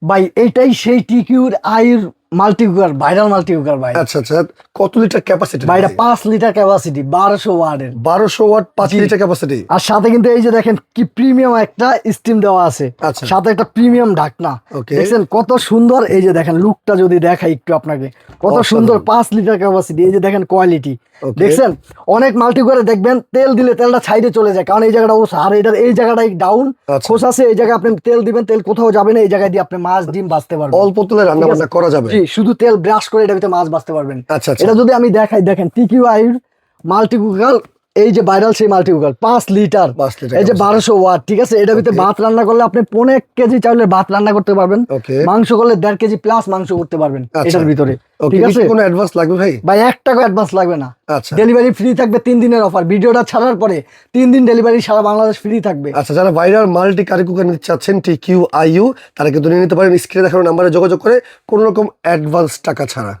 ভাই এটাই সেই টিকিউর আইর multi cooker, viral multi cooker ভাই। আচ্ছা আচ্ছা, কত লিটার ক্যাপাসিটি? ভাই এটা 5 লিটার ক্যাপাসিটি, 1200 ওয়াটের। 1200 ওয়াট, 5 জি। Litre capacity. আর সাথে কিন্তু এই যে দেখেন কি প্রিমিয়াম একটা স্টিম দেওয়া আছে, আচ্ছা। সাথে একটা প্রিমিয়াম ঢাকনা। Okay. দেখছেন কত সুন্দর, এই যে দেখেন লুকটা যদি দেখাই একটু আপনাকে, কত অসাধারণ। সুন্দর 5 লিটার ক্যাপাসিটি। এই যে দেখেন কোয়ালিটি, Okay. দেখছেন অনেক মাল্টি করে দেখবেন তেল দিলে তেলটা সাইডে চলে যায়, কারণ এই জায়গাটা ও আর এটার এই জায়গাটাই ডাউন আচ্ছা। খোস আছে, এই জায়গায় আপনি তেল দিবেন, তেল কোথাও যাবে না, এই জায়গায় দিয়ে আপনি মাছ ডিম ভাজতে পারবেন। অল্প তেলে রান্না ঠিক বান্না আছে? করা যাবে। জি, শুধু তেল ব্রাশ করে এটার ভিতরে মাছ ভাজতে পারবেন। আচ্ছা, আচ্ছা। এটা যদি আমি দেখাই, দেখেন টিকিউআই মাল্টি কুকার, এই যে ভাইরাল সেই মাল্টি কুকার 5 লিটার, 5 লিটার এই যে capacity। 1200 ওয়াট, ঠিক আছে। এটার ভিতরে Okay. ভাত রান্না করলে আপনি 1.5 কেজি চাউলের ভাত রান্না করতে পারবেন। Okay. মাংস করলে 1.5 কেজি প্লাস মাংস করতে পারবেন আচ্ছা। এটার ভিতরে, Okay, ঠিক আছে। কি কোনো অ্যাডভান্স লাগবে ভাই? ভাই 1 টাকা অ্যাডভান্স লাগবে না, আচ্ছা। ডেলিভারি ফ্রি থাকবে 3 দিনের অফার। ভিডিওটা ছাড়ার পরে 3 দিন ডেলিভারি সারা বাংলাদেশ ফ্রি থাকবে। আচ্ছা, যারা ভাইরাল মাল্টি কারি কুকার নিতে চাচ্ছেন TQIU, তারা কিন্তু নিয়ে নিতে পারেন স্ক্রিনে দেখানো নাম্বারে যোগাযোগ করে, কোনো রকম অ্যাডভান্স টাকা ছাড়া।